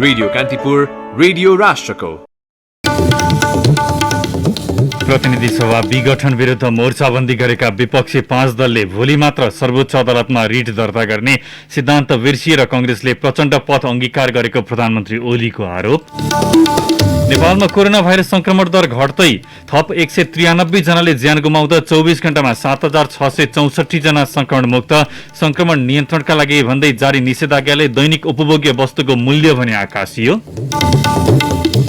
Radio Kantipur, radio राष्ट्रको। प्रतिनिधि सभा विघटन विरुद्ध मोर्चाबन्दी गरेका विपक्षी 5 दलले भोलि मात्र सर्वोच्च अदालतमा रिट दर्ता गर्ने सिद्धान्त बिर्सिएर कांग्रेसले प्रचण्ड पथ अंगीकार गरेको प्रधानमन्त्री ओलीको आरोप। नेपालमा कोरोना भाइरस संक्रमण दर घट्दै थप 193 जनाले ज्यान गुमाउँदा 24 घण्टामा 7664 जना संक्रमण मुक्त। संक्रमण नियन्त्रणका लागि भन्दै जारी निषेधाज्ञाले दैनिक उपभोग्य वस्तुको मूल्य भने आकाशियो।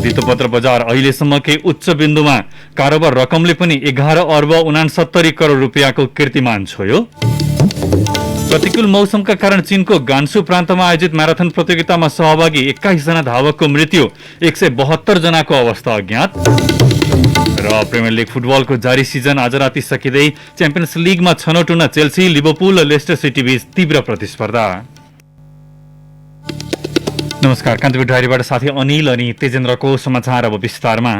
वित्तपत्र बजार अहिलेसम्मकै उच्च बिन्दुमा, कारोबार रकमले पनि 11 अर्ब 69 करोड रुपियाँको कीर्तिमान छोयो। प्रतिकूल मौसमका कारण चीनको गान्सु प्रान्तमा आयोजित म्याराथन प्रतियोगितामा सहभागी 21 जना धावकको मृत्यु, 172 जनाको अवस्था अज्ञात। र प्रिमियर लिग फुटबलको जारी सिजन आज राति सकिँदै च्याम्पियन्स लिगमा छनौट हुन चेल्सी, लिभरपुल र लेस्टर सिटी बीच तीव्र प्रतिस्पर्धा। नमस्कार, कान्तिपुर डायरीबाट साथी अनिल अनि तेजेन्द्रको समाचार अब विस्तारमा।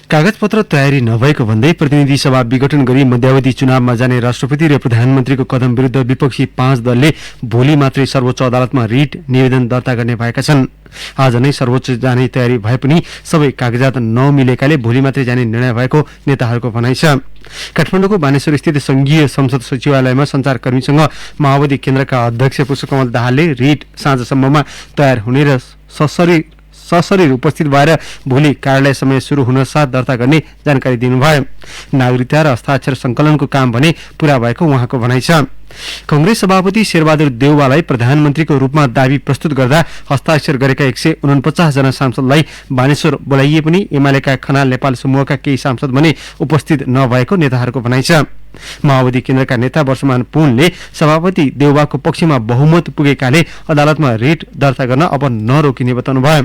कागजपत्र तयारी नभएको भन्दै प्रतिनिधि सभा विघटन गरी मध्यावधि चुनावमा जाने राष्ट्रपति र प्रधानमन्त्रीको कदम विरुद्ध विपक्षी 5 दलले भोलि मात्रै सर्वोच्च अदालतमा रिट निवेदन दर्ता गर्ने भएका छन्। आज नै सर्वोच्च जाने तयारी भए पनि सबै कागजात नमिलेकाले भोलि मात्रै जाने निर्णय भएको नेताहरूको भनाइ छ। काठमाडौँको बानेश्वर स्थित संघीय संसद सचिवालयमा सञ्चारकर्मीसँग माओवादी केन्द्रका अध्यक्ष पुष्पकमल दाहालले रिट साँझसम्ममा तयार हुने र सशरीर उपस्थित भएर भोलि कार्यालय समय सुरु हुन साथ दर्ता गर्ने जानकारी दिनुभयो। नागरिकता र हस्ताक्षर संकलनको काम भने पूरा भएको उहाँको भनाइ छ। कांग्रेस सभापति शेरबहादुर देउवालाई प्रधानमन्त्रीको रूपमा दाबी प्रस्तुत गर्दा हस्ताक्षर गरेका 149 जना सांसदलाई बानेश्वर बोलाइए पनि एमालेका खनाल नेपाल समूहका केही सांसद भने उपस्थित नभएको नेताहरूको भनाइ छ। माओवादी केन्द्रका नेता वर्षमान पुनले सभापति देउवाको पक्षमा बहुमत पुगेकाले अदालतमा रिट दर्ता गर्न अब नरोकिने बताउनुभयो।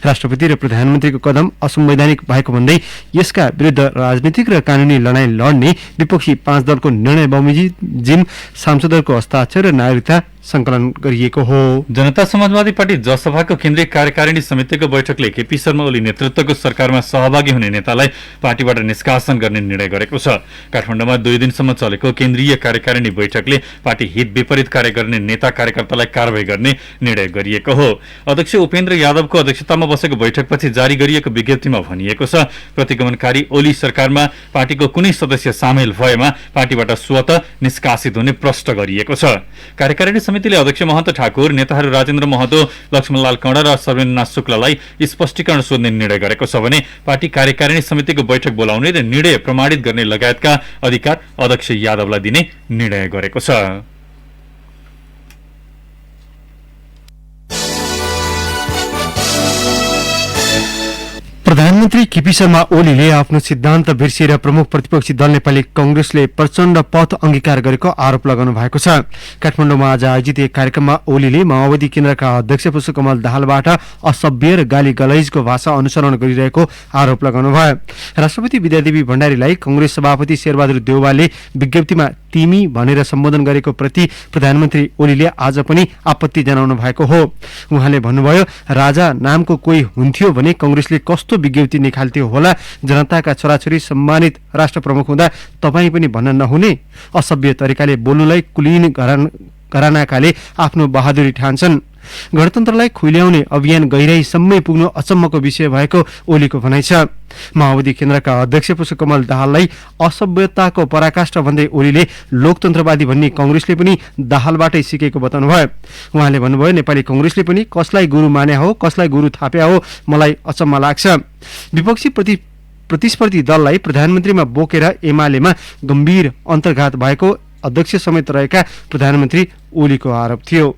राष्ट्रपति र प्रधानमन्त्रीको कदम असंवैधानिक भएको भन्दै यसका विरुद्ध राजनीतिक र कानूनी लडाईँ लड्ने विपक्षी 5 दलको निर्णय बमोजिम सांसदहरूको हस्ताक्षर र नागरिकता संकलन गरिएको हो। जनता समाजवादी पार्टी जसपाको केन्द्रीय कार्यकारिणी समितिको बैठकले केपी शर्मा ओली नेतृत्वको सरकारमा सहभागी हुने नेतालाई पार्टीबाट निष्कासन गर्ने निर्णय गरेको छ। काठमाडौँमा 2 दिनसम्म चलेको केन्द्रीय कार्यकारिणी बैठकले पार्टी हित विपरीत कार्य गर्ने नेता कार्यकर्तालाई कारबाही गर्ने निर्णय गरिएको हो। अध्यक्ष उपेन्द्र यादवको अध्यक्षतामा बसेको बैठकपछि जारी गरिएको विज्ञप्तिमा भनिएको छ, प्रतिगमनकारी ओली सरकारमा पार्टीको कुनै सदस्य सामेल भएमा पार्टीबाट स्वतः निष्कासित हुने प्रष्ट गरिएको छ। कार्यकारिणी समितिले अध्यक्ष महन्त ठाकुर, नेताहरू राजेन्द्र महतो, लक्ष्मणलाल कर्ण र सर्वेन्द्रनाथ शुक्लालाई स्पष्टीकरण सोध्ने निर्णय गरेको छ भने पार्टी कार्यकारिणी समितिको बैठक बोलाउने र निर्णय प्रमाणित गर्ने लगायतका अधिकार अध्यक्ष यादवलाई दिने निर्णय गरेको छ। प्रधानमन्त्री केपी शर्मा ओलीले आफ्नो सिद्धान्त बिर्सिएर प्रमुख प्रतिपक्षी दल नेपाली कांग्रेसले प्रचण्ड पथ अंगीकार गरेको आरोप लगाउनु भएको छ। काठमाडौँमा आज आयोजित एक कार्यक्रममा ओलीले माओवादी केन्द्रका अध्यक्ष पुष्पकमल दाहालबाट असभ्य र गाली गलौजको भाषा अनुसरण गरिरहेको आरोप लगाउनुभयो। राष्ट्रपति विद्यादेवी भण्डारीलाई कांग्रेस सभापति शेरबहादुर देउवाले विज्ञप्तिमा तिमी भनेर सम्बोधन गरेको प्रति प्रधानमन्त्री ओलीले आज पनि आपत्ति जनाउनु भएको हो। उहाँले भन्नुभयो, राजा नामको कोही हुन्थ्यो भने कांग्रेसले कस्तो विज्ञप्ति निकाल्थ्यो होला। जनताका छोराछोरी सम्मानित राष्ट्र प्रमुख हुँदा तपाईँ पनि भन्न नहुने। असभ्य तरिकाले बोल्नुलाई कुलीन घरानाकाले आफ्नो बहादुरी ठान्छन्। गणतन्त्रलाई खुल्याउने अभियान गहिराईसम्मै पुग्नु अचम्मको विषय भएको ओलीको भनाइ छ। माओवादी केन्द्रका अध्यक्ष पुष्पकमल दाहाललाई असभ्यताको पराकाष्ठा भन्दै ओलीले लोकतन्त्रवादी भन्ने कांग्रेसले पनि दाहालबाटै सिकेको बताउनुभयो। उहाँले भन्नुभयो, नेपाली कांग्रेसले पनि कसलाई गुरु मान्या हो, कसलाई गुरु थाप्या हो, मलाई अचम्म लाग्छ। विपक्षी प्रतिस्पर्धी दललाई प्रधानमन्त्रीमा बोकेर एमालेमा गम्भीर अन्तर्घात भएको अध्यक्ष समेत रहेका प्रधानमन्त्री ओलीको आरोप थियो।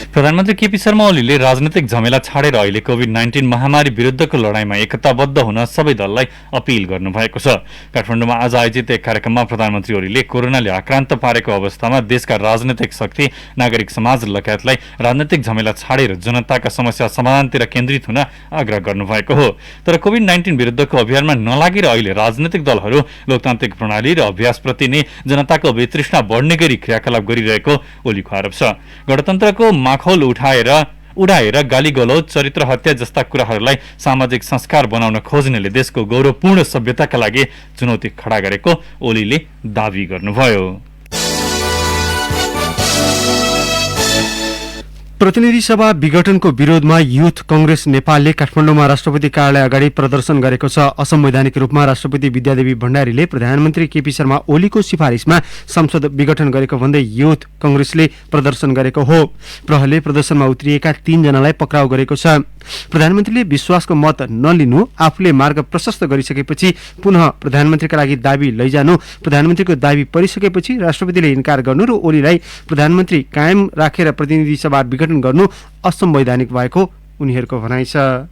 प्रधानमन्त्री केपी शर्मा ओलीले राजनैतिक झमेला छाडेर अहिले कोभिड-19 महामारी विरुद्धको लडाईँमा एकताबद्ध हुन सबै दललाई अपील गर्नुभएको छ। काठमाडौँमा आज आयोजित एक कार्यक्रममा प्रधानमन्त्री ओलीले कोरोनाले आक्रान्त पारेको अवस्थामा देशका राजनैतिक शक्ति, नागरिक समाज लगायतलाई राजनैतिक झमेला छाडेर जनताका समस्या समाधानतिर केन्द्रित हुन आग्रह गर्नुभएको हो। तर कोभिड-19 विरुद्धको अभियानमा नलागेर अहिले राजनैतिक दलहरू लोकतान्त्रिक प्रणाली र अभ्यासप्रति नै जनताको वितृष्णा बढ्ने गरी क्रियाकलाप गरिरहेको ओलीको आरोप छ। गणतन्त्रको माखौल उडाएर गाली गलौज, चरित्र हत्या जस्ता कुराहरूलाई सामाजिक संस्कार बनाउन खोज्नेले देशको गौरवपूर्ण सभ्यताका लागि चुनौती खडा गरेको ओलीले दावी गर्नुभयो। प्रतिनिधि सभा विघटनको विरोधमा युथ कंग्रेस नेपालले काठमाडौँमा राष्ट्रपति कार्यालय अगाडि प्रदर्शन गरेको छ। असंवैधानिक रूपमा राष्ट्रपति विद्यादेवी भण्डारीले प्रधानमन्त्री केपी शर्मा ओलीको सिफारिसमा संसद विघटन गरेको भन्दै युथ कंग्रेसले प्रदर्शन गरेको हो। प्रहरीले प्रदर्शनमा उत्रिएका 3 जनालाई पक्राउ गरेको छ। प्रधानमन्त्रीले विश्वासको मत नलिनु, आफूले मार्ग प्रशस्त गरिसकेपछि पुनः प्रधानमन्त्रीका लागि दाबी लैजानु, प्रधानमन्त्रीको दाबी परिसकेपछि राष्ट्रपतिले इन्कार गर्नु र ओलीलाई प्रधानमन्त्री कायम राखेर प्रतिनिधि सभा विघटन गर्नु असंवैधानिक भएको उनीहरूको भनाइ छ।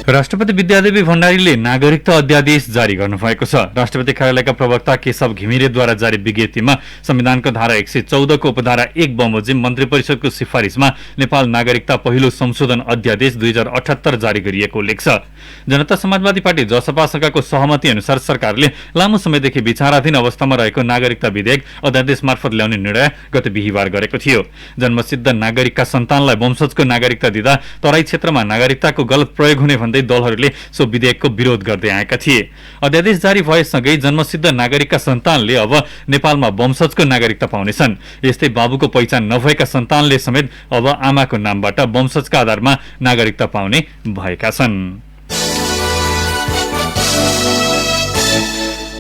राष्ट्रपति विद्यादेवी भण्डारीले नागरिकता अध्यादेश जारी गर्नुभएको छ। राष्ट्रपति कार्यालयका प्रवक्ता केशव घिमिरेद्वारा जारी विज्ञप्तिमा संविधानको धारा 114 को उपधारा 1 बमोजिम मन्त्री परिषदको सिफारिसमा नेपाल नागरिकता पहिलो संशोधन अध्यादेश 2078 जारी गरिएको उल्लेख छ। जनता समाजवादी पार्टी जसपासँगको सहमति अनुसार सरकारले लामो समयदेखि विचाराधीन अवस्थामा रहेको नागरिकता विधेयक अध्यादेश मार्फत ल्याउने निर्णय गत बिहीबार गरेको थियो। जन्मसिद्ध नागरिकका सन्तानलाई वंशजको नागरिकता दिँदा तराई क्षेत्रमा नागरिकताको गलत प्रयोग हुने भन्दै दलहरूले सो विधेयकको विरोध गर्दै आएका थिए। अध्यादेश जारी भएसँगै जन्मसिद्ध नागरिकका सन्तानले अब नेपालमा वंशजको नागरिकता पाउनेछन्। यस्तै बाबुको पहिचान नभएका सन्तानले समेत अब आमाको नामबाट वंशजका आधारमा नागरिकता पाउने भएका छन्।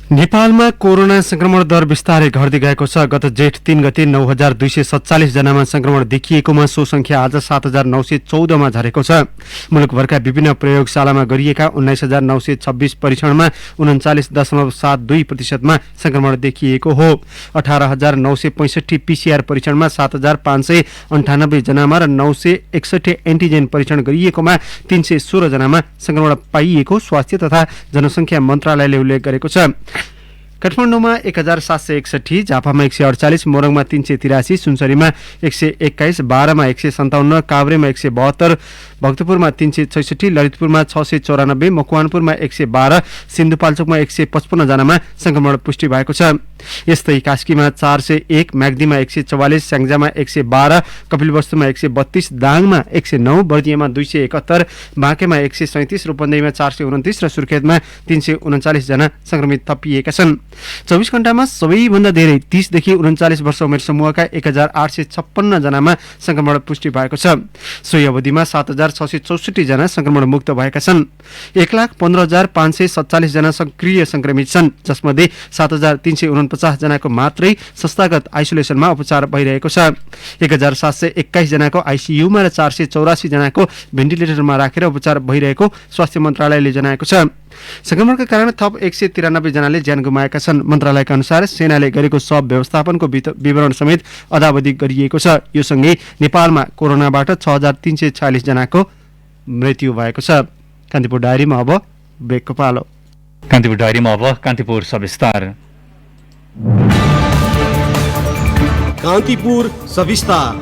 नेपालमा कोरोना संक्रमण दर बिस्तारै घट्दै गएको छ। गत जेठ 3 गते 9247 जनामा संक्रमण देखिएकोमा सो संख्या आज 7914 मा झरेको छ। मुलुकभरका विभिन्न प्रयोगशालामा गरिएका 19926 परीक्षणमा 39.72% मा संक्रमण देखिएको हो। 18965 पीसीआर परीक्षणमा 7598 जनामा र 961 एन्टिजेन परीक्षण गरिएकोमा 316 जनामा संक्रमण पाइएको स्वास्थ्य तथा जनसंख्या मन्त्रालयले उल्लेख गरेको छ। काठमाडौँमा 1761, झापामा 148, मोरङमा 383, सुनसरीमा 121, बारामा 157, काभ्रेमा 172, भक्तपुरमा 366, ललितपुरमा 694, मकवानपुरमा 112, सिन्धुपाल्चोकमा 155 जनामा संक्रमण पुष्टि भएको छ। यस्तै कास्कीमा 401, म्याग्दीमा 144, स्याङ्जामा 112, कपिलवस्तुमा 132, दाङमा 109, बर्दियामा 271, बाँकेमा 137, रूपन्देहीमा 429 र सुर्खेतमा 339 जना संक्रमित थपिएका छन्। 24 घण्टामा सबैभन्दा धेरै 30 देखि 39 वर्ष उमेर समूहका 1856 जनामा संक्रमण पुष्टि भएको छ। सोही अवधिमा 7664 जना संक्रमण मुक्त भएका छन्। 1,15,547 जना सक्रिय संक्रमित छन्, जसमध्ये 7349 जनाको मात्रै संस्थागत आइसोलेसनमा उपचार भइरहेको छ। 1721 जनाको आइसियुमा र 484 जनाको भेन्टिलेटरमा राखेर उपचार भइरहेको स्वास्थ्य मन्त्रालयले जनाएको छ। संक्रमणका कारण थप 193 जनाले ज्यान गुमाएका छन्। मन्त्रालयका अनुसार सेनाले गरेको सब व्यवस्थापनको विवरण समेत अदावधि गरिएको छ। यो सँगै नेपालमा कोरोनाबाट 6346 जनाको मृत्यु भएको छ। कान्तिपुर डायरीमा अब ब्रेकको पालो। कान्तिपुर डायरीमा अब कान्तिपुर सविस्तार। कान्तिपुर सविस्तार।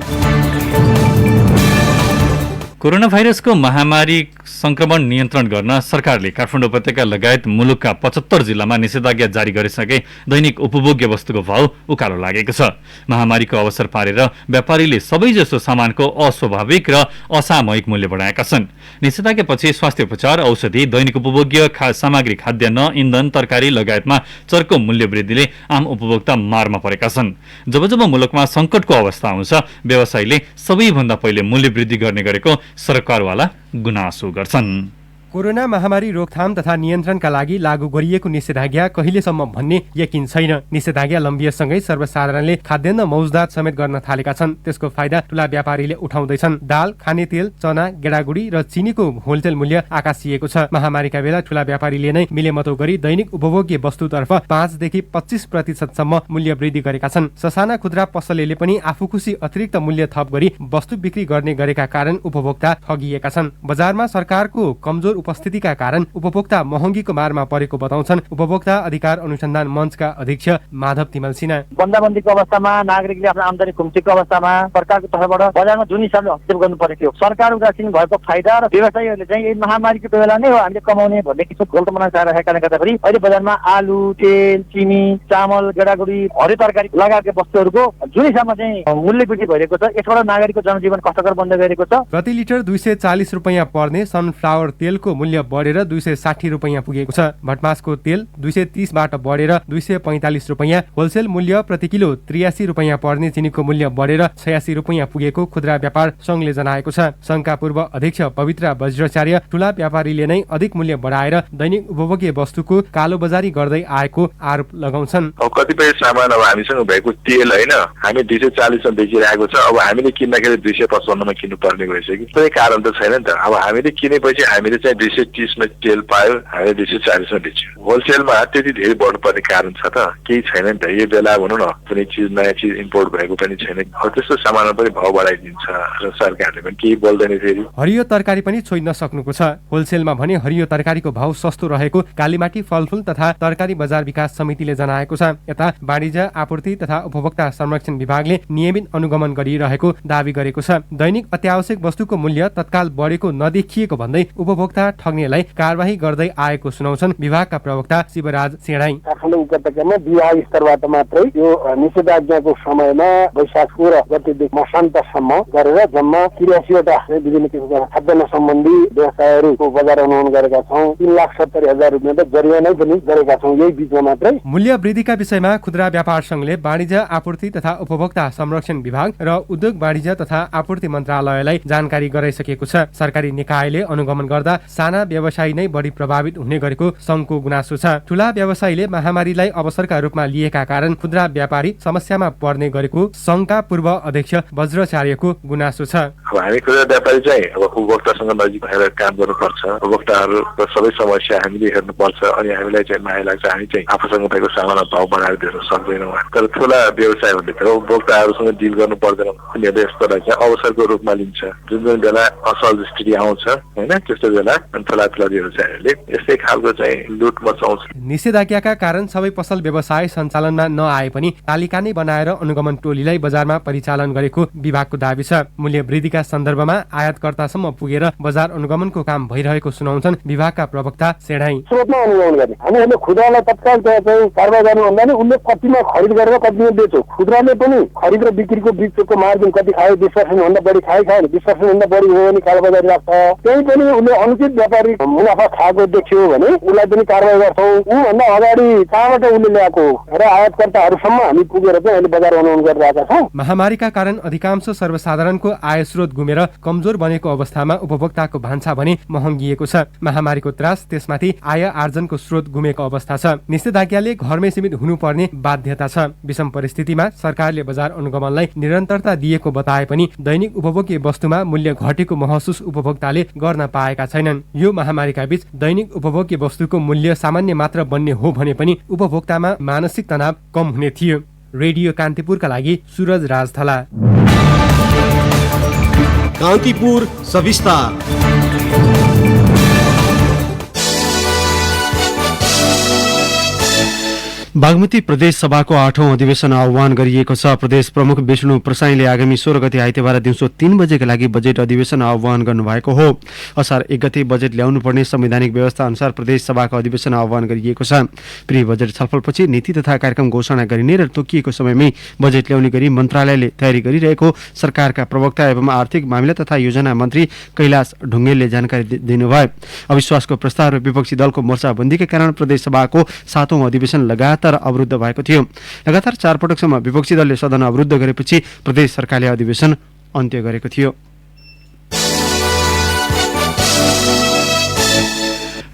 कोरोना भाइरसको महामारी संक्रमण नियन्त्रण गर्न सरकारले काठमाडौँ उपत्यका लगायत मुलुकका 75 जिल्लामा निषेधाज्ञा जारी गरिसके दैनिक उपभोग्य वस्तुको भाव उकालो लागेको छ। महामारीको अवसर पारेर व्यापारीले सबैजसो सामानको अस्वाभाविक र असामयिक मूल्य बढाएका छन्। निषेधाज्ञापछि स्वास्थ्य उपचार, औषधि, दैनिक उपभोग्य सामग्री, खाद्यान्न, इन्धन, तरकारी लगायतमा चर्को मूल्य वृद्धिले आम उपभोक्ता मारमा परेका छन्। जब जब मुलुकमा संकटको अवस्था आउँछ, व्यवसायीले सबैभन्दा पहिले मूल्य वृद्धि गर्ने गरेको सरकारवाला गुनासो गर्छन्। कोरोना महामारी रोकथाम तथा नियन्त्रणका लागि लागू गरिएको निषेधाज्ञा कहिलेसम्म भन्ने यकिन छैन। निषेधाज्ञा लम्बिएसँगै सर्वसाधारणले खाद्यान्न मौजदात समेत गर्न थालेका छन्। त्यसको फाइदा ठूला व्यापारीले उठाउँदैछन्। दाल, खाने तेल, चना, गेडागुडी र चिनीको होलसेल मूल्य आकाशिएको छ। महामारीका बेला ठूला व्यापारीले नै मिलेमतो गरी दैनिक उपभोग्य वस्तुतर्फ 5 देखि 25% सम्म मूल्य वृद्धि गरेका छन्। ससाना खुद्रा पसलेले पनि आफू खुसी अतिरिक्त मूल्य थप गरी वस्तु बिक्री गर्ने गरेका कारण उपभोक्ता ठगिएका छन्। बजारमा सरकारको कमजोर उपस्थितिका कारण उपभोक्ता महँगीको मारमा परेको बताउँछन् उपभोक्ता अधिकार अनुसन्धान मञ्चका अध्यक्ष माधव तिमल सिन्हा। बन्दाबन्दीको अवस्थामा नागरिकले आफ्नो आमदानी खुम्चेको अवस्थामा सरकारको तर्फबाट बजारमा जुन हिसाबले हस्तक्षेप गर्नु परेको थियो, सरकार उदासीन भएको फाइदा र व्यवसायीहरूले चाहिँ यही महामारीको बेला नै हो हामीले कमाउने भन्ने किसिमको गलत बनाउन चाहेका कारणले गर्दाखेरि अहिले बजारमा आलु, तेल, चिनी, चामल, गेडागुडी, हरियो तरकारी लगायतका वस्तुहरूको जुन हिसाबमा चाहिँ मूल्य वृद्धि भइरहेको छ, यसबाट नागरिकको जनजीवन कष्टकर बन्दै गएको छ। प्रति लिटर 240 रुपैयाँ पर्ने सनफ्लावर तेलको मूल्य बढेर 260 रुपैयाँ पुगेको छ। भटमासको तेल 230 बाट बढेर 245 रुपैयाँ, होलसेल मूल्य प्रति किलो 83 रुपैयाँ पर्ने चिनीको मूल्य बढेर 86 रुपैयाँ पुगेको खुद्रा व्यापार संघले जनाएको छ। संघका पूर्व अध्यक्ष पवित्रा वज्राचार्य ठूला व्यापारीले नै अधिक मूल्य बढाएर दैनिक उपभोग्य वस्तुको कालोबजारी गर्दै आएको आरोप लगाउँछन्। कतिपय सामान अब हामीसँग भएको तेल होइन, हामी 240 मा बेचिरहेको छ, अब हामीले किन्दाखेरि 255 मा किन्नु पर्ने भइसक्यो। कुनै कारण त छैन नि त। अब हामीले किनेपछि हामीले चाहिँ 230 मा तेल पायो, हामीले 240 मा बेच्यो। होलसेलमा त्यति धेरै बढ्नुपर्ने कारण छ त? केही छैन नि त। यो बेला भनौँ न कुनै चिज नयाँ चिज इम्पोर्ट भएको पनि छैन। त्यस्तो सामानमा पनि भाउ बढाइदिन्छ र सरकारले पनि केही बोल्दैन। फेरि हरियो तरकारी पनि छोइ नसक्नुको छ। होलसेलमा भने हरियो तरकारीको भाउ सस्तो रहेको कालीमाटी फलफुल तथा तरकारी बजार विकास समितिले जनाएको छ। यता वाणिज्य आपूर्ति तथा उपभोक्ता संरक्षण विभागले नियमित अनुगमन गरिरहेको दावी गरेको छ। दैनिक अत्यावश्यक वस्तुको मूल्य तत्काल बढेको नदेखिएको भन्दै उपभोक्ता ठग्नेलाई कारबाही गर्दै आएको सुनाउँछन् विभागका प्रवक्ता शिवराज सेडाई। काठमाडौँ उपत्यकामा विभाग स्तरबाट मात्रै यो निषेधाज्ञाको समयमा वैशाख 16 गतेदेखि मसान्तसम्म गरेर जम्मा 83 वटा विभिन्न किसिमका खाद्यान्न सम्बन्धी व्यवसायहरूको बजार अनुगमन गरेका छौँ। 3,70,000 रुपियाँ त जरिवाना पनि गरेका छौँ यही बीचमा मात्रै। मूल्य वृद्धिका विषयमा खुद्रा व्यापार संघले वाणिज्य आपूर्ति तथा उपभोक्ता संरक्षण विभाग र उद्योग वाणिज्य तथा आपूर्ति मन्त्रालयलाई जानकारी गराइसकेको छ। सरकारी निकायले अनुगमन गर्दा साना व्यवसायी नै बढी प्रभावित हुने गरेको संघको गुनासो छ। ठूला व्यवसायीले महामारीलाई अवसरका रूपमा लिएका कारण खुद्रा व्यापारी समस्यामा पर्ने गरेको संघका पूर्व अध्यक्ष वज्राचार्यको गुनासो छ। अब हामी खुद्रा व्यापारी चाहिँ अब उपभोक्तासँग नजिक भएर काम गर्नुपर्छ। उपभोक्ताहरूको सबै समस्या हामीले हेर्नुपर्छ अनि हामीलाई चाहिँ माया लाग्छ। हामी चाहिँ आफूसँग भएको सामानमा भाउ बढाएर दिन सक्दैनौँ। तर ठुला व्यवसायहरूले त उपभोक्ताहरूसँग डिल गर्नु पर्दैन। उनीहरूले यसलाई चाहिँ अवसरको रूपमा लिन्छ। जुन जुन बेला असल स्थिति आउँछ होइन त्यस्तो बेला ठुला ठुला व्यवसायहरूले यस्तै खालको चाहिँ लुट मचाउँछ। निषेधाज्ञाका कारण सबै पसल व्यवसाय सञ्चालनमा नआए पनि तालिका नै बनाएर अनुगमन टोलीलाई बजारमा परिचालन गरेको विभागको दावी छ। मूल्य वृद्धिका सन्दर्भमा आयातकर्तासम्म पुगेर बजार अनुगमनको काम भइरहेको सुनाउँछन् विभागका प्रवक्ता सेडाई। स्रोतमा अनुगमन गर्ने हामीहरूले खुद्रालाई तत्काल चाहिँ कारबाही गर्नुभन्दा नि उसले कतिमा खरिद गरेर कतिमा बेच्यो। खुद्राले पनि खरिद र बिक्रीको बिचको मार्जिन कति खायो, 20% भन्दा बढी खायो, 20% भन्दा बढी हो भने कालोबजारी लाग्छ। त्यही पनि उसले अनुचित व्यापारी मुनाफा खाएको देख्यो भने उसलाई पनि कारबाही गर्छौँ। ऊभन्दा अगाडि कहाँबाट उसले ल्याएको र आयातकर्ताहरूसम्म हामी पुगेर चाहिँ अहिले बजार अनुगमन गरिरहेका छौँ। महामारीका कारण अधिकांश सर्वसाधारणको आय स्रोत गुमेर कमजोर बनेको अवस्थामा उपभोक्ताको भान्सा भने महँगिएको छ। महामारीको त्रास त्यसमाथि आय आर्जनको स्रोत गुमेको अवस्था छ। निषेधाज्ञाले घरमै सीमित हुनुपर्ने बाध्यता छ। विषम परिस्थितिमा सरकारले बजार अनुगमनलाई निरन्तरता दिएको बताए पनि दैनिक उपभोग्य वस्तुमा मूल्य घटेको महसुस उपभोक्ताले गर्न पाएका छैनन्। यो महामारीका बीच दैनिक उपभोग्य वस्तुको मूल्य सामान्य मात्र बन्ने हो भने पनि उपभोक्तामा मानसिक तनाव कम हुने थियो। रेडियो कान्तिपुरका लागि सूरज राजथला। कान्तिपुर सविस्तार। बागमती प्रदेश सभाको 8औं अधिवेशन आह्वान गरिएको छ। प्रदेश प्रमुख विष्णु प्रसाईले आगामी 16 गते आइतबार दिउँसो 3 बजेका लागि बजेट अधिवेशन आह्वान गर्नुभएको हो। असार 1 गते बजेट ल्याउनु पर्ने संवैधानिक व्यवस्था अनुसार प्रदेश सभाको अधिवेशन आह्वान गरिएको छ। प्री बजेट छलफलपछि नीति तथा कार्यक्रम घोषणा गरिने र तोकिएको समयमै बजेट ल्याउने गरी मन्त्रालयले तयारी गरिरहेको सरकारका प्रवक्ता एवं आर्थिक मामिला तथा योजना मन्त्री कैलाश ढुङ्गेलले जानकारी दिनुभयो। अविश्वासको प्रस्ताव र विपक्षी दलको मोर्चाबन्दीका कारण प्रदेश सभाको 7औं अधिवेशन लगातार अवरुद्ध भएको थियो। लगातार 4 पटकसम्म विपक्षी दलले सदन अवरुद्ध गरेपछि प्रदेश सरकारले अधिवेशन अन्त्य गरेको थियो।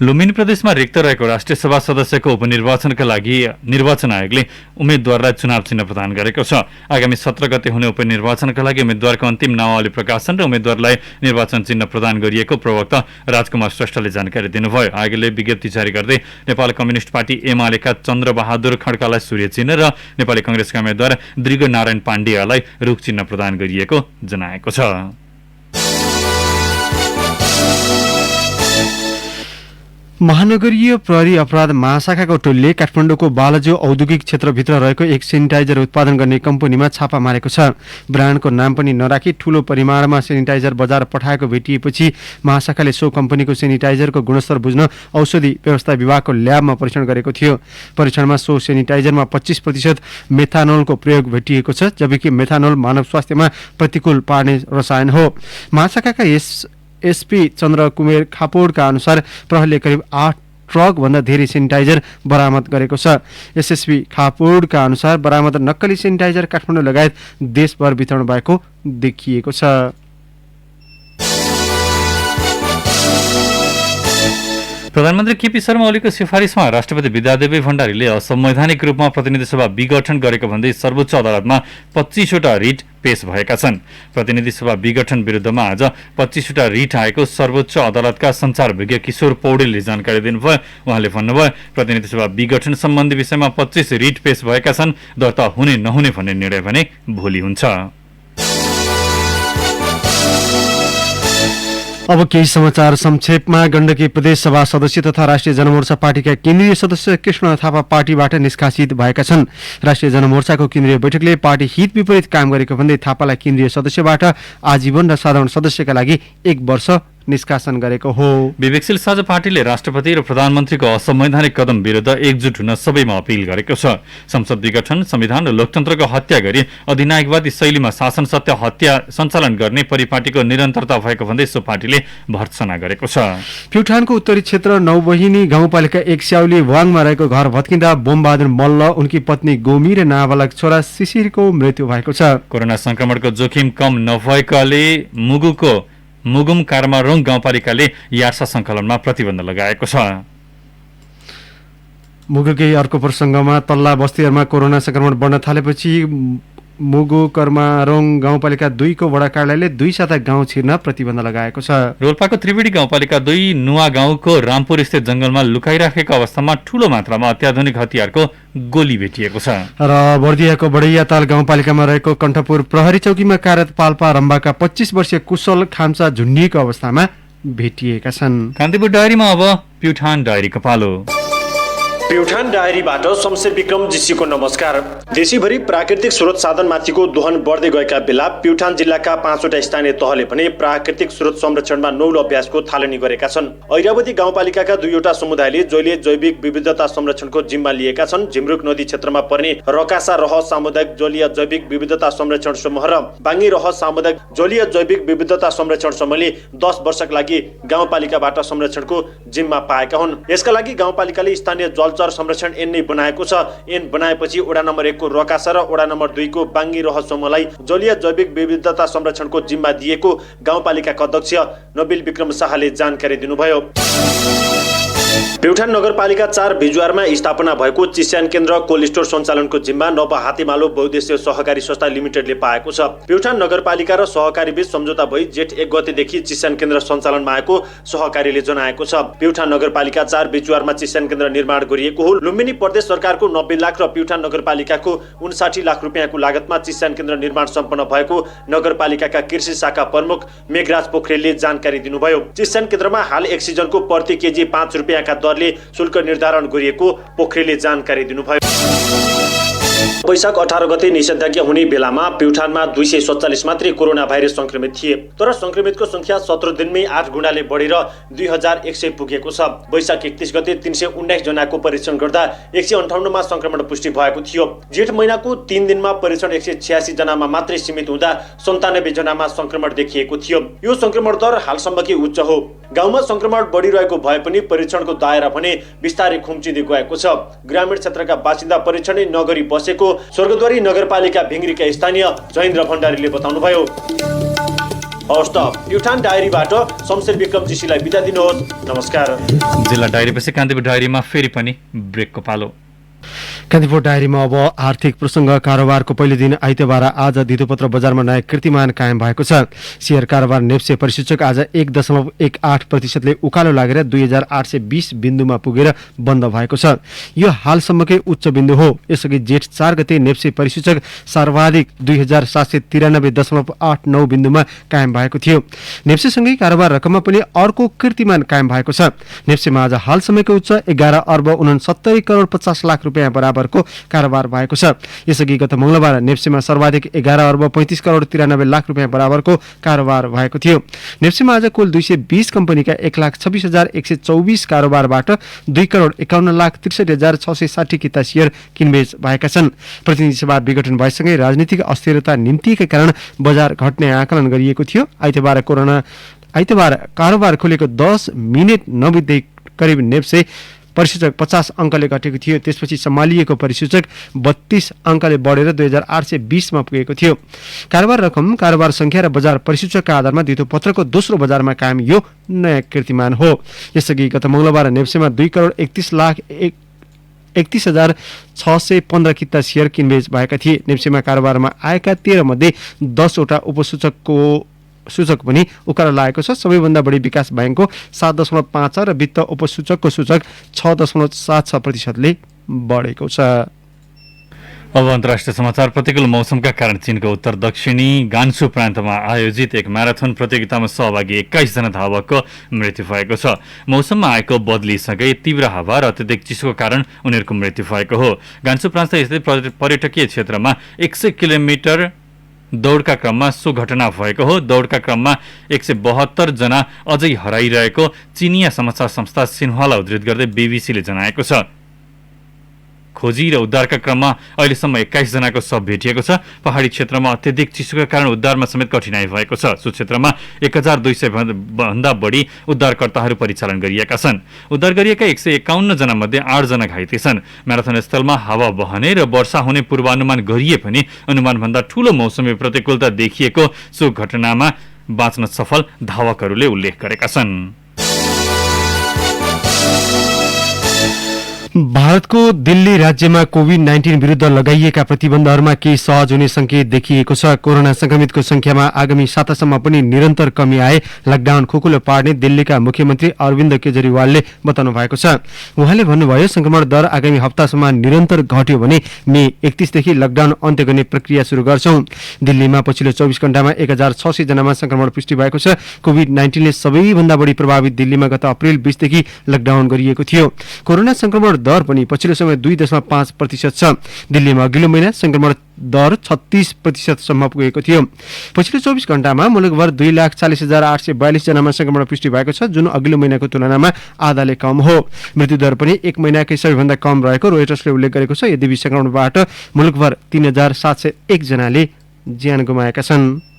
लुम्बिनी प्रदेशमा रिक्त रहेको राष्ट्रिय सभा सदस्यको उपनिर्वाचनका लागि निर्वाचन आयोगले उम्मेद्वारलाई चुनाव चिन्ह प्रदान गरेको छ। आगामी 17 गते हुने उपनिर्वाचनका लागि उम्मेद्वारको अन्तिम नामावली प्रकाशन र उम्मेद्वारलाई निर्वाचन चिन्ह प्रदान गरिएको प्रवक्ता राजकुमार श्रेष्ठले जानकारी दिनुभयो। आयोगले विज्ञप्ति जारी गर्दै नेपाल कम्युनिस्ट पार्टी एमालेका चन्द्रबहादुर खड्कालाई सूर्य चिन्ह र नेपाली कांग्रेसका उम्मेद्वार दृग नारायण पाण्डेयलाई रुख चिन्ह प्रदान गरिएको जनाएको छ। महानगरीय प्रहरी अपराध महाशाखाको टोलीले काठमाडौँको बालाजु औद्योगिक क्षेत्रभित्र रहेको एक सेनिटाइजर उत्पादन गर्ने कम्पनीमा छापा मारेको छ। ब्रान्डको नाम पनि नराखी ठूलो परिमाणमा सेनिटाइजर बजार पठाएको भेटिएपछि महाशाखाले सो कम्पनीको सेनिटाइजरको गुणस्तर बुझ्न औषधि व्यवस्था विभागको ल्याबमा परीक्षण गरेको थियो। परीक्षणमा सो सेनिटाइजरमा 25% मेथानोलको प्रयोग भेटिएको छ, जबकि मेथानोल मानव स्वास्थ्यमा प्रतिकूल पार्ने रसायन हो। महाशाखाका एसपी चन्द्र कुमेर खापोडका अनुसार प्रहरीले करिब 8 ट्रकभन्दा धेरै सेनिटाइजर बरामद गरेको छ। एसएसपी खापोडका अनुसार बरामद नक्कली सेनिटाइजर काठमाडौँ लगायत देशभर वितरण भएको देखिएको छ। प्रधानमन्त्री केपी शर्मा ओलीको सिफारिसमा राष्ट्रपति विद्यादेवी भण्डारीले असंवैधानिक रूपमा प्रतिनिधि सभा विघटन गरेको भन्दै सर्वोच्च अदालतमा 25 वटा रिट पेश भएका छन्। प्रतिनिधि सभा विघटन विरुद्धमा आज 25 वटा रिट आएको सर्वोच्च अदालतका सञ्चारविज्ञ किशोर पौडेलले जानकारी दिनुभयो। उहाँले भन्नुभयो प्रतिनिधि सभा विघटन सम्बन्धी विषयमा 25 रिट पेश भएका छन्। दर्ता हुने नहुने भन्ने निर्णय भने भोलि हुन्छ। अब केही समाचार संक्षेपमा। गण्डकी प्रदेश सभा सदस्य तथा राष्ट्रिय जनमोर्चा पार्टीका केन्द्रीय सदस्य कृष्ण थापा पार्टीबाट निष्कासित भएका छन्। राष्ट्रिय जनमोर्चाको केन्द्रीय बैठकले पार्टी हित विपरीत काम गरेको भन्दै थापालाई केन्द्रीय सदस्यबाट आजीवन र साधारण सदस्यका लागि 1 वर्ष निष्कासन गरेको हो। विवेकशील साझा पार्टीले राष्ट्रपति र प्रधानमन्त्रीको असंवैधानिक कदम विरुद्ध एकजुट हुन सबैमा अपील गरेको छ। संसद विघटन, संविधान र लोकतन्त्रको हत्या गरी अधिनायकवादी शैलीमा शासन सत्ता हत्या सञ्चालन गर्ने परिपाटीको निरन्तरता भएको भन्दै सो पार्टीले भर्त्सना गरेको छ। प्युठानको उत्तरी क्षेत्र नौबहिनी गाउँपालिका 1 स्याउली वाङमा रहेको घर भत्किँदा बोमबहादुर मल्ल, उनकी पत्नी गोमी र नाबालक छोरा शिशिरको मृत्यु भएको छ। कोरोना संक्रमणको जोखिम कम नभएकाले मुगुम कार्मारोङ गाउँपालिकाले यार्सा सङ्कलनमा प्रतिबन्ध लगाएको छ। मुगुकै अर्को प्रसङ्गमा तल्ला बस्तीहरूमा कोरोना संक्रमण बढ्न थालेपछि मुगु कर्मारोङ गाउँपालिका 2 को वडा कार्यालयले 2 साता गाउँ छिर्न प्रतिबन्ध लगाएको छ। रोल्पाको त्रिवेणी गाउँपालिका 2 नुवा गाउँको रामपुर स्थित जंगलमा लुकाइराखेको अवस्थामा ठूलो मात्रामा अत्याधुनिक हतियारको गोली भेटिएको छ। र बर्दियाको बडैयाताल गाउँपालिकामा रहेको कण्ठपुर प्रहरी चौकीमा कार्यरत पाल्पा रम्बाका 25 वर्षीय कुशल खाम्सा झुन्डिएको अवस्थामा भेटिएका छन्। कान्तिपुर डायरीमा अब प्युठान डायरीको पालो। प्युठान डायरीबाट शमशेर विक्रम जीसीको नमस्कार। देशीभरि प्राकृतिक स्रोत साधनमाथिको दोहन बढ्दै गएका बेला प्युठान जिल्लाका 5 वटा स्थानीय तहले पनि प्राकृतिक स्रोत संरक्षणमा नौलो अभ्यासको थालनी गरेका छन्। ऐरावती गाउँपालिकाका 2 वटा समुदायले जलीय जैविक विविधता संरक्षणको जिम्मा लिएका छन्। झिमरुक नदी क्षेत्रमा पर्ने रकासा रह सामुदायिक जलीय जैविक विविधता संरक्षण समूह र बाङ्गी रह सामुदायिक जलीय जैविक विविधता संरक्षण समूहले 10 वर्षका लागि गाउँपालिकाबाट संरक्षणको जिम्मा पाएका हुन्। यसका लागि गाउँपालिकाले स्थानीय जलचर संरक्षण ऐन नै बनाएको छ। ऐन बनाएपछि वडा नम्बर 1 को रकासा र वडा नम्बर 2 को बाङ्गी रह समूहलाई जलीय जैविक विविधता संरक्षणको जिम्मा दिएको गाउँपालिकाका अध्यक्ष नबिल विक्रम शाहले जानकारी दिनुभयो। प्युठान नगरपालिका 4 भिजुवारमा स्थापना भएको चिस्यान केन्द्र कोल्ड स्टोर सञ्चालनको जिम्मा नव हातेमालो बहुद्देश्य सहकारी संस्था लिमिटेडले पाएको छ। प्युठान नगरपालिका र सहकारी बीच सम्झौता भई जेठ 1 गतेदेखि चिस्यान केन्द्र सञ्चालनमा आएको सहकारीले जनाएको छ। प्युठान नगरपालिका 4 भिजुवारमा चिस्यान केन्द्र निर्माण गरिएको हो। लुम्बिनी प्रदेश सरकारको 90 लाख र प्युठान नगरपालिकाको 59 लाख रुपियाँको लागतमा चिस्यान केन्द्र निर्माण सम्पन्न भएको नगरपालिकाका कृषि शाखा प्रमुख मेघराज पोखरेलले जानकारी दिनुभयो। चिस्यान केन्द्रमा हाल 1 सिजनको प्रति केजी 5 रुपियाँका दरले शुल्क निर्धारण गरिएको पोखरेलले जानकारी दिनुभयो। वैशाख 18 गते निषेधाज्ञा हुने बेलामा प्युठानमा 247 मात्रै कोरोना भाइरस संक्रमित थिए। तर संक्रमितको संख्या 17 दिनमै 8 गुणाले बढेर 2100 पुगेको छ। वैशाख 31 गते 319 जनाको परीक्षण गर्दा 158 मा संक्रमण पुष्टि भएको थियो। जेठ महिनाको 3 दिनमा परीक्षण 186 जनामा मात्रै सीमित हुँदा 97 जनामा संक्रमण देखिएको थियो। यो संक्रमण दर हालसम्मकै उच्च हो। गाउँमा संक्रमण बढिरहेको भए पनि परीक्षणको दायरा भने बिस्तारै खुम्चिँदै गएको छ। ग्रामीण क्षेत्रका बासिन्दा परीक्षणै नगरी बसेको स्वर्गद्वारी नगरपालिका भिङ्ग्रीका स्थानीय जयेन्द्र भण्डारीले बताउनुभयो। हवस् त प्युठान डायरीबाट शमशेर विक्रम जीसीलाई बिदा दिनुहोस्। नमस्कार। जिल्ला डायरीपछि कान्तिपुर डायरीमा फेरि पनि ब्रेकको पालो। कान्तिपुर डायरीमा अब आर्थिक प्रसङ्ग। कारोबारको पहिलो दिन आइतबार आज धितोपत्र बजारमा नयाँ कीर्तिमान कायम भएको छ। सेयर कारोबार नेप्से परिसूचक आज 1.18% उकालो लागेर 2820 बिन्दुमा पुगेर बन्द भएको छ। यो हालसम्मकै उच्च बिन्दु हो। यसअघि जेठ 4 गते नेप्से परिसूचक सर्वाधिक 2793.89 बिन्दुमा कायम भएको थियो। नेप्सेसँगै कारोबार रकममा पनि अर्को कीर्तिमान कायम भएको छ। नेप्सेमा आज हालसम्मकै उच्च 11 अर्ब 69 करोड 50 लाख रुपियाँ बराबरको कारोबार भएको छ। यसअघि गत मंगलबार नेप्सेमा सर्वाधिक 11 अर्ब 35 करोड 93 लाख रुपियाँ बराबरको कारोबार भएको थियो। नेप्सेमा आज कुल 220 कम्पनीका 1,26,124 कारोबारबाट 2 करोड 51 लाख 63,660 किता सेयर किनबेच भएका छन्। प्रतिनिधि सभा विघटन भएसँगै राजनीतिक अस्थिरता निम्तिका कारण बजार घट्ने आकलन गरिएको थियो। आइतबार कोरोना आइतबार कारोबार खुलेको 10 मिनेट नबित्दै करिब नेप्से परिसूचक 50 अङ्कले घटेको थियो। त्यसपछि सम्हालिएको परिसूचक 32 अङ्कले बढेर 2820 मा पुगेको थियो। कारोबार रकम, कारोबार संख्या र बजार परिसूचकका आधारमा द्वितीय पत्रको दोस्रो बजारमा कायम यो नयाँ कीर्तिमान हो। यसअघि गत मंगलबार नेप्सेमा 2,31,31,615 किता शेयर किनबेच भएका थिए। नेप्सेमा कारोबारमा आएका 13 मध्ये 10 वटा सूचक पनि उकालो लागेको छ। सबैभन्दा बढी विकास बैंकको 7.5 र वित्त उपसूचकको सूचक 6.76% बढेको छ। अब अन्तर्राष्ट्रिय समाचार। प्रतिकूल मौसमका कारण चीनको उत्तर दक्षिणी गान्सु प्रान्तमा आयोजित एक म्याराथन प्रतियोगितामा सहभागी 21 जना धावकको मृत्यु भएको छ। मौसममा आएको बदलीसँगै तीव्र हावा र अत्यधिक चिसोको कारण उनीहरूको मृत्यु भएको हो। गान्सु प्रान्त स्थित पर्यटकीय क्षेत्रमा 100 किलोमिटर दौडका क्रममा सो घटना भएको हो। दौडका क्रममा 172 जना अझै हराइरहेको चिनिया समाचार संस्था सिन्ह्वालाई उद्धृत गर्दै बीबीसीले जनाएको छ। खोजी र उद्धारका क्रममा अहिलेसम्म 21 जनाको शव भेटिएको छ। पहाडी क्षेत्रमा अत्यधिक चिसोका कारण उद्धारमा समेत कठिनाई भएको छ। सो क्षेत्रमा 1200 भन्दा बढी उद्धारकर्ताहरू परिचालन गरिएका छन्। उद्धार गरिएका 151 जना मध्ये 8 जना घाइते छन्। म्याराथन स्थलमा हावा बहने र वर्षा हुने पूर्वानुमान गरिए पनि अनुमानभन्दा ठूलो मौसमी प्रतिकूलता देखिएको सो घटनामा बाँच्न सफल धावकहरूले उल्लेख गरेका छन्। भारतको दिल्ली राज्यमा कोभिड-19 विरुद्ध लगाइएका प्रतिबन्धहरूमा केही सहज हुने संकेत देखिएको छ। कोरोना संक्रमितको संख्यामा आगामी सातासम्म पनि निरन्तर कमी आए लकडाउन खुकुलो पार्ने दिल्लीका मुख्यमन्त्री अरविन्द केजरीवालले बताउनु भएको छ। उहाँले भन्नुभयो, संक्रमण दर आगामी हप्तासम्म निरन्तर घट्यो भने मे 31 देखि लकडाउन अन्त्य गर्ने प्रक्रिया सुरु गर्छौं। दिल्लीमा पछिल्लो 24 घण्टामा 1600 जनामा संक्रमण पुष्टि भएको छ। कोभिड-19 ले सबैभन्दा बढी प्रभावित दिल्लीमा गत अप्रिल 20 देखि लकडाउन गरिएको थियो। कोरोना संक्रमण दर पनि पछिल्लो समय 2.5% छ। दिल्लीमा अघिल्लो महिना संक्रमण दर 36% सम्म पुगेको थियो। पछिल्लो 24 घण्टामा मुलुकभर 2,40,842 जनामा संक्रमण पुष्टि भएको छ, जुन अघिल्लो महिनाको तुलनामा आधाले कम हो। मृत्यु दर पनि एक महिनाकै सबैभन्दा कम रहेको रोयटर्सले उल्लेख गरेको छ। यद्यपि संक्रमणबाट मुलुकभर 3,701 जनाले ज्यान गुमाएका छन्।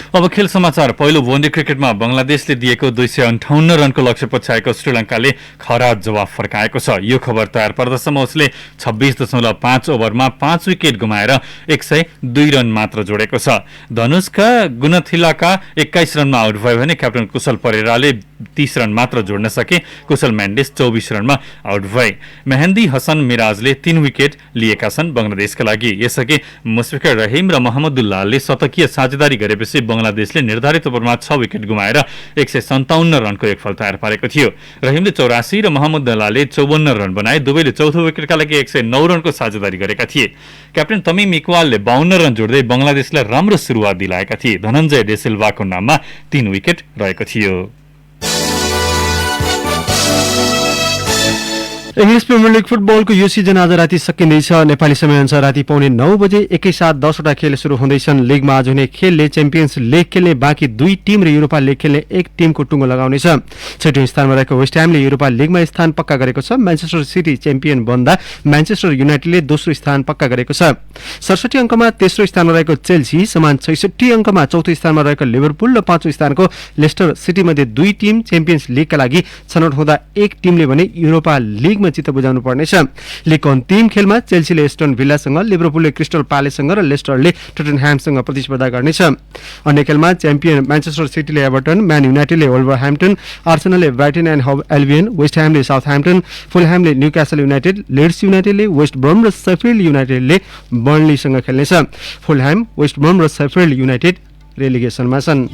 अब खेल समाचार। पहिलो वनडे क्रिकेटमा बंगलादेशले दिएको 258 रनको लक्ष्य पछ्याएको श्रीलङ्काले खराब जवाफ फर्काएको छ। यो खबर तयार पर्दासम्म उसले 26.5 ओभरमा 5 विकेट गुमाएर 102 रन मात्र जोडेको छ। धनुषका गुणथिलाका 21 रनमा आउट भयो भने क्याप्टन कुशल परेराले 30 रन मात्र जोड्न सके। कुशल मेन्डेस 24 रनमा आउट भए। मेहन्दी हसन मिराजले 3 विकेट लिएका छन् बंगलादेशका लागि। यसअघि मुशफिकुर रहिम र मोहम्मदुल्लाहले शतकीय साझेदारी गरेपछि बंगलादेशले निर्धारित ओभरमा 6 विकेट गुमाएर 157 रनको एकफल तयार पारेको थियो। रहिमले 84 र मोहम्मदुल्लाहले 54 रन बनाए। दुवैले चौथो विकेटका लागि 109 रनको साझेदारी गरेका थिए। क्याप्टन तमिम इकबालले 52 रन जोड्दै बंगलादेशलाई राम्रो सुरुवात दिलाएका थिए। धनञ्जय डेसिल्भाको नाममा 3 विकेट रहेको थियो। इंग्लिश प्रिमियर लीग फुटबलको यो सिजन आज राति सकिँदैछ। नेपाली समयअनुसार राति 9:15 बजे एकैसाथ 10 वटा खेल सुरु हुँदैछन्। लीगमा आज हुने खेलले च्याम्पियन्स लीग खेल्ने बाँकी 2 टिम र युरोपा लीग खेल्ने 1 टिमको टुङ्गो लगाउनेछ। 6औं स्थानमा रहेको वेस्ट ह्यामले युरोपा लीगमा स्थान पक्का गरेको छ। म्यान्चेस्टर सिटी च्याम्पियन बन्दा म्यान्चेस्टर युनाइटेडले दोस्रो स्थान पक्का गरेको छ। 67 अङ्कमा तेस्रो स्थानमा रहेको चेल्सी समान 66 अङ्कमा चौथो स्थानमा रहेको लिभरपुल र 5औं स्थानको लेस्टर सिटी मध्ये 2 टिम च्याम्पियन्स लीगका लागि छनौट हुँदा 1 टिमले भने युरोपा लीगमा चित्त बुझाउनु पर्नेछ। लीगको अन्तिम खेलमा चेल्सीले एस्टन भिल्लासँग, लिभरपुलले क्रिस्टल प्यालेससँग र लेस्टरले टोटनह्यामसँग प्रतिस्पर्धा गर्नेछ। अन्य खेलमा च्याम्पियन म्यान्चेस्टर सिटीले एभर्टन, म्यान युनाइटेडले वुल्भरह्याम्पटन, आर्सेनलले Brighton and Hove Albion, West ह्यामले साउथह्याम्पटन, फुलह्यामले न्युक्यासल युनाइटेड, लिड्स युनाइटेडले वेस्ट ब्रम र शेफिल्ड युनाइटेडले बर्नलीसँग खेल्नेछ। फुलह्याम, वेस्ट ब्रम र शेफिल्ड युनाइटेड रेलिगेसनमा छन्।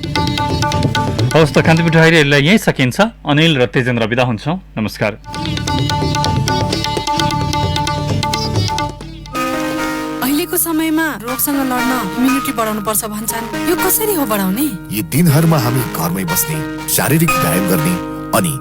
हवस् त कान्तिपुर डायरीलाई यही सकिन्छ। अनिल र तेजेन्द्र बिदा हुन्छौँ। नमस्कार। अहिलेको समयमा रोगसँग लड्न इम्युनिटी बढाउनु पर्छ भन्छन्। यो कसरी हो बढाउने? यी दिनहरुमा हामी घरमै बस्ने, शारीरिक व्यायाम गर्ने अनि